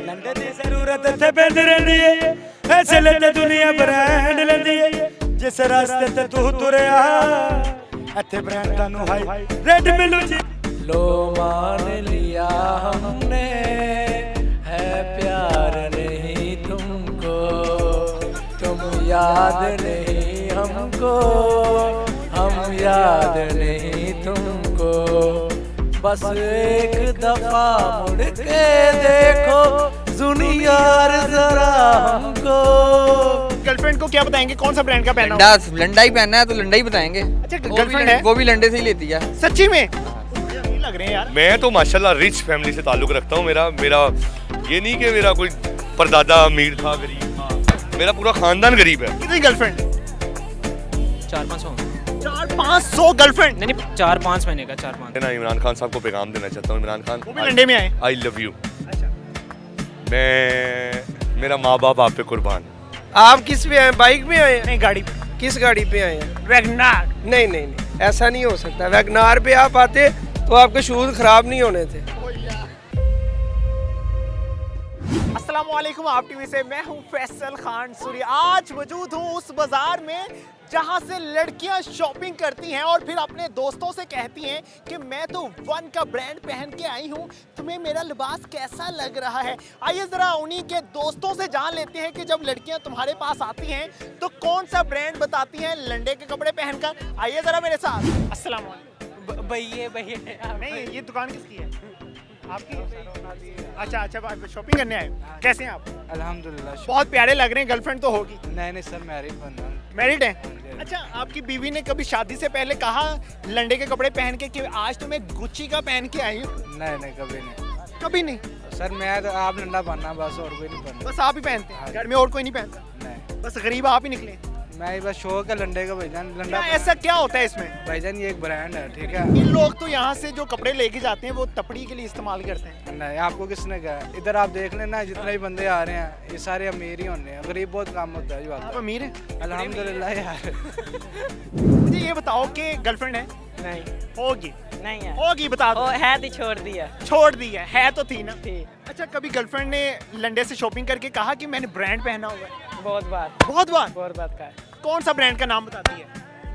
लंडे दी जरूरत इत्थे पैंदी रहिंदी है इसले ते दुनिया ब्रांड लैंदी है जिस रास्ते ते तू तुरिया इत्थे ब्रांड तानू हाई रेट मिलू जी लो मान लिया हमने है प्यार नहीं तुमको तुम याद नहीं हमको हम याद नहीं तुमको बस एक दफा मुड़ के देखो जुनियार जरा हमको। गर्लफ्रेंड को क्या बताएंगे कौन सा ब्रांड का पहना लंडा लंडा ही पहनना है तो लंडा ही बताएंगे। अच्छा गर्लफ्रेंड है वो भी लंडे से ही लेती है। सच्ची में नहीं लग रहे हैं यार। मैं तो माशाल्लाह रिच फैमिली से ताल्लुक रखता हूँ। मेरा ये नहीं कि मेरा कोई परदादा अमीर था गरीब था, मेरा पूरा खानदान गरीब है। कितनी गर्लफ्रेंड? 400-500 400-500 गर्लफ्रेंड? नहीं 4-5 महीने का 4-5। ना इमरान खान साहब को पैगाम देना चाहता हूँ। इमरान खान वो भी लंडे में आए। I love you. अच्छा मेरा माँ बाप आप पे कुर्बान। आप किस पे आए? बाइक पे आए हैं? नहीं गाड़ी पे। किस गाड़ी पे आए हैं? वैगनार। नहीं नहीं नहीं, ऐसा नहीं हो सकता। वैगनार पे आप आते तो आपके शूज खराब नहीं होने थे। अस्सलाम वालेकुम, आप टीवी से मैं हूं फैसल खान सूरी। आज मौजूद हूं उस बाजार में जहां से लड़कियां शॉपिंग करती हैं और फिर अपने दोस्तों से कहती हैं कि मैं तो वन का ब्रांड पहन के आई हूं, तुम्हें मेरा लिबास कैसा लग रहा है। आइए ज़रा उन्हीं के दोस्तों से जान लेते हैं कि जब लड़कियां तुम्हारे पास आती हैं तो कौन सा ब्रांड बताती हैं लंडे के कपड़े पहनकर। आइए ज़रा मेरे साथ। अस्सलाम वालेकुम। भैया नहीं ये दुकान किसकी है? आपकी? अच्छा अच्छा, शॉपिंग करने आए हो। कैसे हैं आप? अल्हम्दुलिल्लाह। बहुत प्यारे लग रहे हैं। गर्लफ्रेंड तो होगी? नहीं सर, मैरिड बंदा। मैरिड है? अच्छा, आपकी बीवी ने कभी शादी से पहले कहा लंडे के कपड़े पहन के कि आज तो मैं गुच्ची का पहन के आई हूँ? नहीं कभी नहीं कभी नहीं। सर। मैं तो आप लंडा पहनना बस, और कोई नहीं पहनना। बस आप ही पहनते हैं? घर में और कोई नहीं पहनता? नहीं, बस गरीब आप ही निकले। मैं बस शौक है लंडे का भाईजान। लंडा क्या ऐसा क्या होता है इसमें? भाईजान ये एक ब्रांड है, ठीक है। इन लोग तो यहाँ से जो कपड़े लेके जाते हैं वो तपड़ी के लिए इस्तेमाल करते हैं। नहीं, आपको किसने कहा? इधर आप देख लेना, जितने भी बंदे आ रहे हैं ये सारे अमीर ही होने हैं, गरीब बहुत कम होता है। ये आप बात अमीर हैं? अल्हम्दुलिल्लाह यार। मुझे ये बताओ कि गर्लफ्रेंड है? नहीं होगी? नहीं है। होगी, बता दो। है तो छोड़ दिया। छोड़ दी है तो थी ना। थी। अच्छा, कभी गर्लफ्रेंड ने लंडे से शॉपिंग करके कहा कि मैंने ब्रांड पहना हुआ है? बहुत बार बहुत बार। का है। कौन सा ब्रांड का नाम बताती है?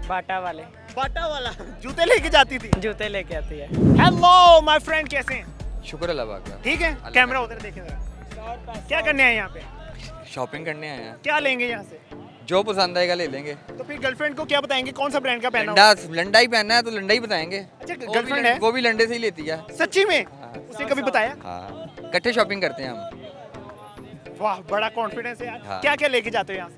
बाटा वाले बाटा वाला जूते लेके जाती थी। जूते लेके आती है। हेलो माय फ्रेंड, कैसे हैं? शुक्र अल्लाह पाक का। ठीक है, कैमरा उधर देखें जरा। क्या करने आए यहाँ पे? शॉपिंग करने आए हैं। क्या लेंगे यहाँ से? जो पसंद आएगा ले लेंगे। तो फिर गर्लफ्रेंड को क्या बताएंगे कौन सा ब्रांड का पहना लंडा हुआ? लंडा ही पहनना है तो लंडा ही बताएंगे। अच्छा, गर्लफ्रेंड है? वो भी लंडे से ही लेती है। सच्ची में? हाँ। उसे कभी बताया? हाँ, इकट्ठे शॉपिंग करते हैं हम। वाह, बड़ा कॉन्फिडेंस है यार। हाँ। क्या क्या लेके जाते हो यहाँ से?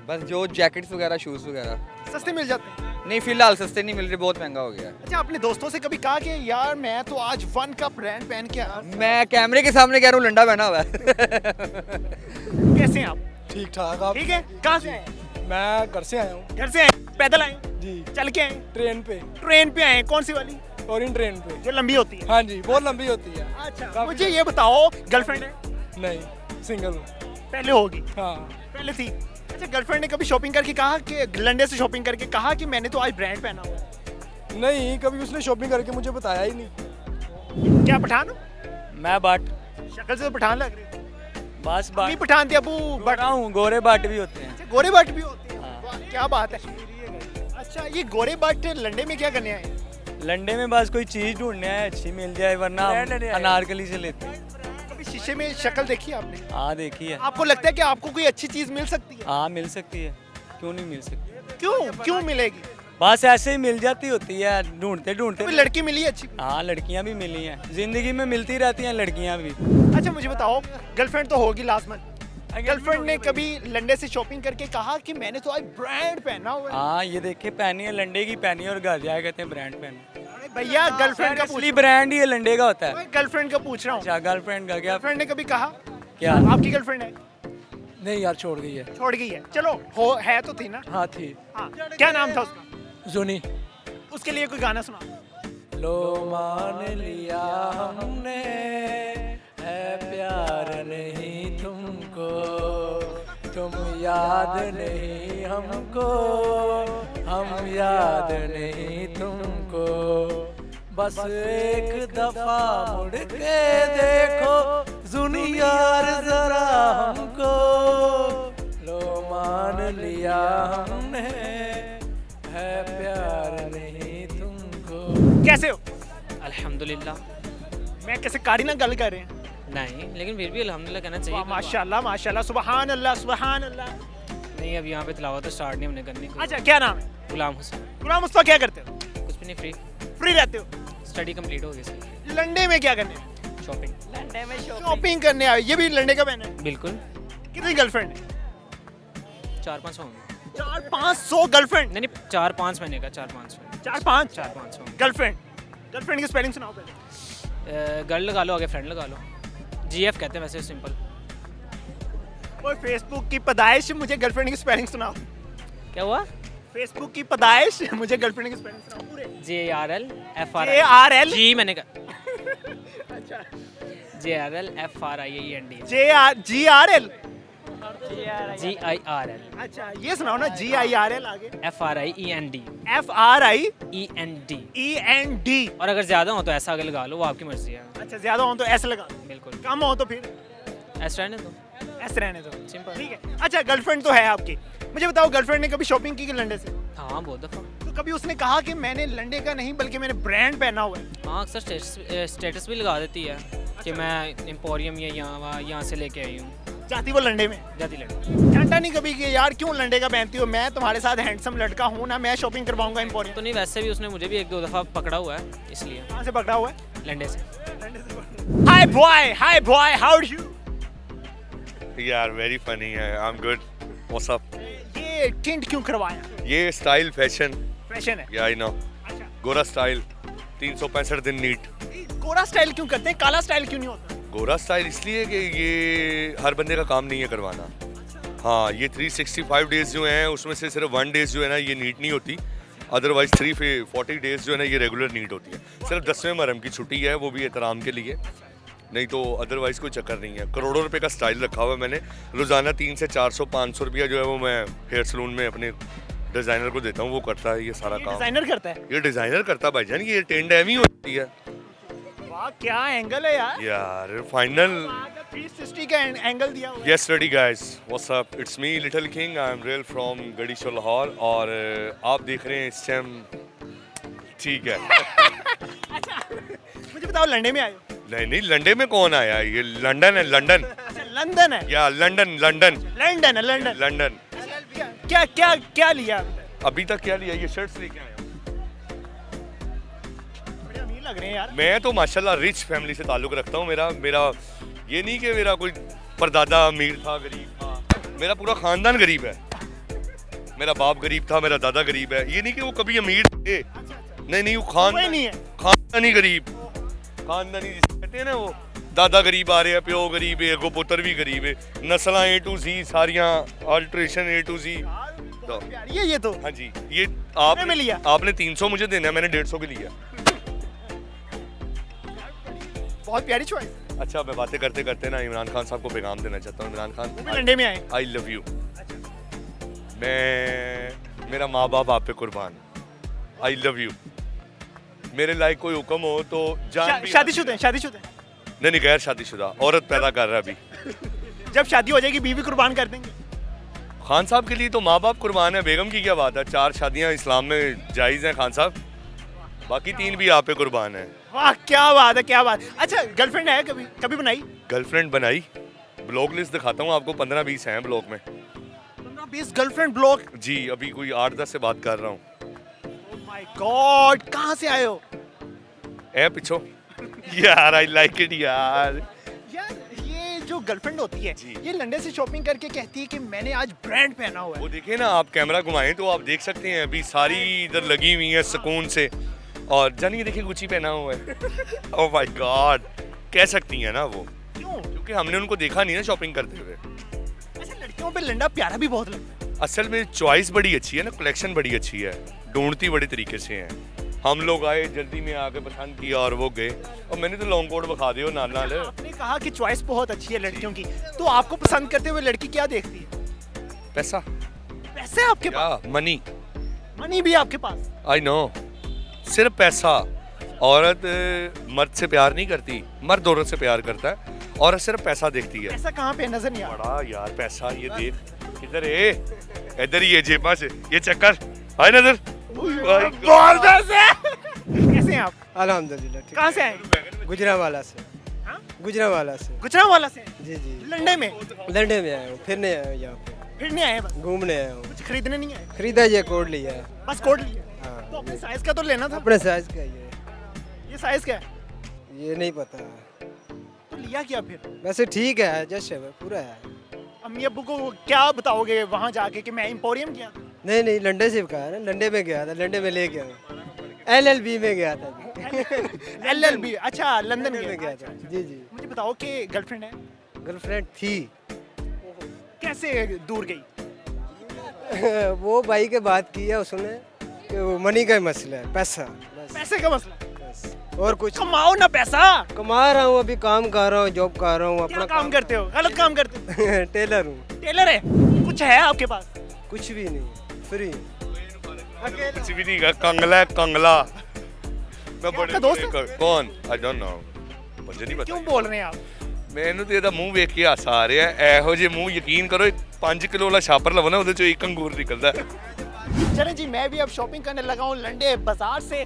बस जो जैकेट्स वगैरह शूज वगैरह। सस्ते मिल जाते हैं? नहीं, फिलहाल सस्ते नहीं मिल रहे, बहुत महंगा हो गया है। अच्छा, अपने दोस्तों से कभी कहा कि यार मैं तो आज वन का ब्रांड पहन के आया? मैं कैमरे के सामने कह रहा हूँ लंडा पहना हुआ है। कैसे हैं आप? ठीक ठाक। आप? ठीक है। कहाँ से आए? मैं घर से आया हूँ घर से आए? पैदल आए? जी। चल के आए? ट्रेन पे। ट्रेन पे आए? कौन सी वाली? फॉरेन ट्रेन पे। जो लंबी होती है? हाँ जी, बहुत लंबी होती है। अच्छा, मुझे ये बताओ गर्लफ्रेंड है? नहीं, सिंगल। पहले होगी? हाँ। पहले थी। अच्छा, गर्लफ्रेंड ने कभी शॉपिंग करके कहा कि लंडे से शॉपिंग करके कहा कि मैंने तो आज ब्रांड पहना हुआ है? नहीं, कभी उसने शॉपिंग करके मुझे बताया ही नहीं। क्या पठान हो? मैं बाट शक्ल से तो पठान लग रही है। बस अभी पठान थे अबू बड़ा हूँ। गोरे बाट भी होते हैं। अच्छा, गोरे बट भी होते हैं। वाह, क्या बात है। अच्छा, ये गोरे बट लंडे में क्या करने आए? लंडे में बस कोई चीज ढूंढने आए, अच्छी मिल जाए, वरना हम अनारकली से लेते हैं। कभी शीशे में शक्ल देखी आपने? हाँ देखी है। आपको लगता है कि आपको कोई अच्छी चीज मिल सकती है? हाँ मिल सकती है, क्यों नहीं मिल सकती। क्यों मिलेगी? बस ऐसे ही मिल जाती होती है, ढूंढते ढूंढते। कोई लड़की मिली अच्छी? हाँ लड़कियाँ भी मिली हैं, जिंदगी में मिलती रहती हैं लड़कियाँ भी। अच्छा, मुझे बताओ गर्लफ्रेंड तो होगी लाजमन। गर्लफ्रेंड ने कभी लंडे से शॉपिंग करके कहा कि मैंने तो आज ब्रांड पहना हुआ है? हाँ ये देखे, पहनी है लंडे की पहनी है और घर जाए कहते हैं ब्रांड पहने। अरे भैया, गर्लफ्रेंड का असली ब्रांड ही है लंडे का होता है। गर्लफ्रेंड का पूछ रहा हूँ। अच्छा, गर्लफ्रेंड का क्या? गर्लफ्रेंड ने कभी कहा? क्या? आपकी गर्लफ्रेंड है? नहीं यार, छोड़ गई है। छोड़ गई है? चलो, हो है तो थी ना। हाँ थी। हाँ, क्या नाम था उसका? जोनी। उसके लिए कोई गाना सुना। लो मान लिया हमने है प्यार नहीं तुमको तुम याद नहीं हमको हम याद नहीं तुमको बस एक दफा मुड़ के देखो सुन यार जरा हमको, लो मान लिया हमने, है प्यार नहीं तुमको। कैसे हो? अल्हम्दुलिल्लाह। मैं कैसे कारी ना गल कर रहे हैं? नहीं, लेकिन फिर भी अल्हम्दुलिल्लाह कहना चाहिए। माशाल्लाह माशाल्लाह, सुबहान अल्लाह सुबहान अल्लाह। नहीं, अब यहाँ पे तिलावत तो स्टार्ट नहीं हमने करनी। अच्छा, क्या नाम है? गुलाम हुसैन। गुलाम मुस्तफा, क्या करते हो? कुछ भी नहीं, फ्री फ्री रहते हो? स्टडी कंप्लीट हो गई इसकी। लंडे में क्या करने? शॉपिंग। शॉपिंग करने आए। ये भी लंडे का बहन है? बिल्कुल। कितनी गर्लफ्रेंड है? 4-5 होंगे। 400-500 गर्लफ्रेंड? नहीं, 4-5 महीने का, 4-5 4-5 होंगे। गर्लफ्रेंड। गर्लफ्रेंड की स्पेलिंग सुनाओ पहले। गर्ल लगा लो, आगे फ्रेंड लगा लो। GF कहते हैं वैसे, सिंपल। और फेसबुक की पैदाइश, मुझे गर्लफ्रेंड की स्पेलिंग सुनाओ। क्या हुआ? फेसबुक की पैदाइश, मुझे गर्लफ्रेंड की स्पेलिंग सुनाओ पूरे। JARL JRL? जी मैंने कहा। अच्छा। JRL GRL? GIRL अच्छा, ये सुनाओ ना, GIRL आगे। FRIEND FRIEND। और अगर ज्यादा हो तो ऐसा आगे लगा लो, वो आपकी मर्जी है। अच्छा, ज्यादा हो तो ऐसे लगा, बिल्कुल। कम हो तो फिर ऐसा रहने दो, ऐसे रहने दो। सिंपल। ठीक है। अच्छा, गर्लफ्रेंड तो है आपकी, मुझे बताओ, गर्लफ्रेंड ने कभी शॉपिंग की कि लंडे से? हाँ, बहुत दफ़ा। तो कभी उसने कहा कि मैंने लंडे का नहीं बल्कि मैंने ब्रांड पहना हुआ है? हाँ, अक्सर स्टेटस भी लगा देती है कि मैं एम्पोरियम या यहाँ से लेके आई हूँ। जाती वो लंडे में? जाती लड़की ठंडा नहीं कभी कि यार क्यों लंडे का पहनती हो, मैं तुम्हारे साथ हैंडसम लड़का हूँ ना, मैं शॉपिंग करवाऊंगा एम्पोरियम। तो नहीं, वैसे भी उसने मुझे भी 1-2 दफ़ा पकड़ा हुआ है, इसलिए। कहाँ से पकड़ा हुआ है? लंडे से। हाय बॉय, हाउ आर यू? यार वेरी फनी है, I am good, what's up. ये टिंट क्यों करवाया? ये स्टाइल फैशन, फैशन है? या आई नो, अच्छा, गोरा स्टाइल, 365 दिन नीट। गोरा स्टाइल क्यों करते हैं, काला स्टाइल क्यों नहीं होता? गोरा स्टाइल इसलिए कि ये हर बंदे का काम नहीं है करवाना। हाँ, ये 365 डेज जो हैं उसमें से सिर्फ 1 डेज जो है ना ये नीट नहीं होती, अदरवाइज 340 डेज जो है ना ये रेगुलर नीट होती है। सिर्फ 10वें मुहर्रम की छुट्टी है, वो भी एहतराम के लिए, नहीं तो अदरवाइज कोई चक्कर नहीं है। करोड़ों रुपए का स्टाइल रखा हुआ है मैंने। रोज़ाना 300 से 400-500 रुपया जो है वो मैं हेयर सलून में अपने डिज़ाइनर को देता हूँ, वो करता है ये सारा काम। डिजाइनर करता है? ये डिज़ाइनर करता है भाईजान, ये टेंड एमी होती है। वाह, क्या एंगल है यार। यार फाइनल 360 का एंगल दिया हुआ है। Yes, ready guys. What's up? It's me, Little King. I'm real from गढ़ीशो Lahore और आप देख रहे हैं इस टाइम, ठीक है। मुझे बताओ, लंडे में आए हो? नहीं, लंडे में कौन आया? ये लंदन है, लंदन। अच्छा, लंदन है? या लंदन। लंदन है, लंदन। लंदन। क्या लिया? अभी तक क्या लिया? ये शर्ट्स लेके आया हूं। बड़े अमीर लग रहे हैं यार। मैं तो माशाल्लाह रिच फैमिली से ताल्लुक रखता हूँ। मेरा ये नहीं कि मेरा कोई परदादा अमीर था, गरीब था। मेरा पूरा खानदान गरीब है। मेरा बाप गरीब था, मेरा दादा गरीब है। ये नहीं कि वो कभी अमीर थे, नहीं, वो खानदानी गरीब, खानदानी जिसे कहते हैं ना, वो दादा गरीब आ रहे हैं, प्यो गरीब है, गो पुत्र भी गरीब है, नस्लां A to Z सारियां अल्ट्रेशन A to Z। तो ये तो हाँ जी, ये में लिया? आपने 300 मुझे देना है, मैंने 150 के लिया। बहुत प्यारी चॉइस। अच्छा, मैं बातें करते करते ना इमरान खान साहब को पैगाम देना चाहता हूँ। इमरान वो भी खान, लंडे में आए? I love you. मेरा माँ बाप आप पे कुर्बान, आई लव यू। मेरे लायक कोई हुक्म हो तो जान भी। शादीशुदा हैं? नहीं, गैर शादीशुदा औरत पैदा कर रहा है अभी। जब शादी हो जाएगी बीवी कुर्बान कर देंगे? खान साहब के लिए तो माँ बाप कुर्बान है, बेगम की क्या बात है? 4 शादियाँ इस्लाम में जायज़ हैं खान साहब, बाकी 3 भी आप पे कुर्बान है। वाह, क्या बात है, क्या बात। अच्छा, गर्लफ्रेंड है कभी बनाई? गर्लफ्रेंड बनाई, ब्लॉक लिस्ट दिखाता हूँ आपको, 15-20 हैं ब्लॉक में। 15-20 गर्लफ्रेंड ब्लॉक? जी, अभी कोई 8-10 से बात कर रहा हूँ। ओह माय गॉड, कहाँ से आए हो? ए पिछो यार, आई लाइक इट यार। ये जो गर्लफ्रेंड होती है जी। ये लंदन से शॉपिंग करके कहती है कि मैंने आज ब्रांड पहना हुआ है। वो देखिए ना, आप कैमरा घुमाएं तो आप देख सकते हैं, अभी सारी इधर लगी हुई है सुकून से, और जानिए देखिए गुची पहना हुआ है। ओह माय गॉड, कह सकती हैं ना वो, क्यों? क्योंकि हमने उनको देखा नहीं ना शॉपिंग करते हुए। अच्छा, लड़कियों पे लंडा प्यारा भी बहुत लगता है। असल में चॉइस बड़ी अच्छी है ना, कलेक्शन बड़ी अच्छी है, ढूंढती बड़े तरीके से हैं। हम लोग आए जल्दी में आके पसंद किया और वो गए, और मैंने तो लॉन्ग कोट बखा दियो नाल नाल। आपने कहा कि चॉइस बहुत अच्छी है लड़कियों की, तो आपको पसंद करते हुए लड़की क्या देखती है? पैसा। पैसे आपके पास? मनी। मनी भी आपके पास? आई नो, सिर्फ पैसा। औरत मर्द से प्यार नहीं करती, मर्द औरत से प्यार करता है, और सिर्फ पैसा देखती है। ऐसा कहाँ पे नजर नहीं आ रहा? बड़ा यार पैसा, ये देख इधर इधर ये जेबा से ये चक्कर आए नजर। बहुत पैसे। कैसे हैं आप? अल्हम्दुलिल्लाह ठीक। कहाँ से आए? गुजरावाला से। हाँ? गुजरावाला से। गुजरांवाला से? जी जी। लंडे में? लंडे में आया हूँ, फिरने आया हूँ यहाँ पे, फिरने आए हैं बस? घूमने आया हूँ। कुछ खरीदने नहीं आए? खरीदा ये कोड लिया है। बस कोड लिया? हाँ, तो अपने साइज का तो लेना था। अपने साइज का ये साइज क्या है? ये नहीं पता, तो लिया क्या फिर? वैसे ठीक है, जस्ट है पूरा है। अम्मी अब्बू को क्या बताओगे वहाँ जाके कि मैं एम्पोरियम गया था? नहीं नहीं, लंडे से कहा है ना, लंडे में गया था, लंडे में ले गया हूँ। LLB में गया था। LLB? अच्छा, लंदन में गया था। जी जी। मुझे बताओ कि गर्लफ्रेंड है? गर्लफ्रेंड थी। कैसे दूर गई? वो भाई के बात की है उसने कि वो मनी का ही मसला है, पैसा बस। पैसे का मसला? बस और कुछ कमाओ ना पैसा। कमा रहा हूँ, अभी काम कर रहा हूँ, जॉब कर रहा हूँ, क्या अपना काम करते हो? गलत काम करते हो? टेलर हूँ। टेलर है? कुछ है आपके पास? कुछ भी नहीं, फ्री। कुछ भी नहीं का कंगला है, कंगला। मैं आपका दोस्त है? कौन? आई डोंट नो, मुझे नहीं पता। क्यों बोल रहे हैं आप? ਮੈਨੂੰ ਤੇ ਇਹਦਾ ਮੂੰਹ ਵੇਖ ਕੇ ਹਾਸਾ ਆ ਰਿਹਾ ਹੈ। ਇਹੋ ਜਿਹੇ ਮੂੰਹ ਯਕੀਨ ਕਰੋ 5 ਕਿਲੋ ਵਾਲਾ ਛਾਪਰ ਲਵੋ ਨਾ, ਉਹਦੇ ਚੋਂ ਇੱਕ ਅੰਗੂਰ ਨਿਕਲਦਾ ਹੈ। चलें जी, मैं भी अब शॉपिंग करने लगा हूँ लंडे बाजार से।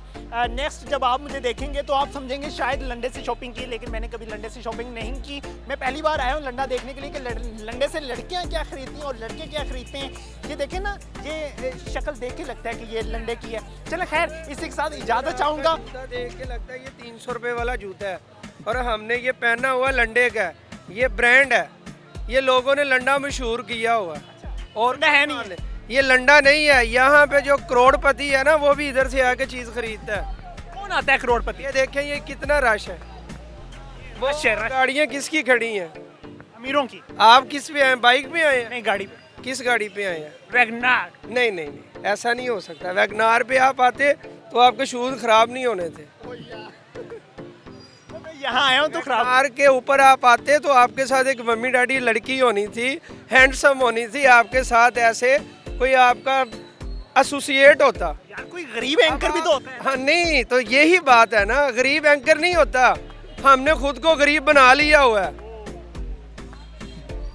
नेक्स्ट जब आप मुझे देखेंगे तो आप समझेंगे शायद लंडे से शॉपिंग की, लेकिन मैंने कभी लंडे से शॉपिंग नहीं की। मैं पहली बार आया हूँ लंडा देखने के लिए कि लंडे से लड़कियाँ क्या खरीदती हैं और लड़के क्या खरीदते हैं। ये देखें ना, ये शक्ल देख के लगता है कि ये लंडे की है। चलो खैर, इसी के साथ इजाज़त चाहूँगा। जूता देख के लगता है ये 300 रुपए वाला जूता है, और हमने ये पहना हुआ लंडे का है। ये ब्रांड है, ये लोगों ने लंडा मशहूर किया हुआ है। और है नहीं, ये लंडा नहीं है। यहाँ पे जो करोड़पति है ना, वो भी इधर से आके चीज खरीदता है। कौन आता है करोड़पति? ये देखें, ये कितना रश है। वो रश है, रश। गाड़ियाँ किसकी खड़ी हैं? अमीरों की। आप किस पे आए? बाइक पे आए हैं? नहीं, गाड़ी पे। किस गाड़ी पे आए हैं? वैगनार। नहीं नहीं नहीं, ऐसा नहीं हो सकता। वैगनार पे आप आते तो आपके शूज खराब नहीं होने थे। यहाँ आया हूँ तो खराब। कार के ऊपर आप आते तो आपके साथ एक मम्मी डैडी लड़की होनी थी, हैंडसम होनी थी, आपके साथ ऐसे कोई आपका एसोसिएट होता। यार कोई गरीब एंकर भी तो होता है। हाँ नहीं, तो यही बात है ना, गरीब एंकर नहीं होता। हमने खुद को गरीब बना लिया हुआ है,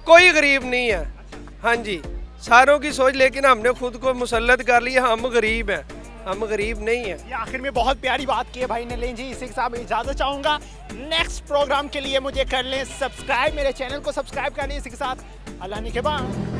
कोई गरीब नहीं है। हाँ जी, सारों की सोच, लेकिन हमने खुद को मुसल्लत कर लिया, हम गरीब हैं। हम गरीब नहीं हैं। ये आखिर में बहुत प्यारी बात की है भाई ने। लें जी, इसी के साथ इजाजत चाहूंगा। नेक्स्ट प्रोग्राम के लिए मुझे कर लें सब्सक्राइब, मेरे चैनल को सब्सक्राइब कर लें। इसी के साथ अल्लाह निगहबान।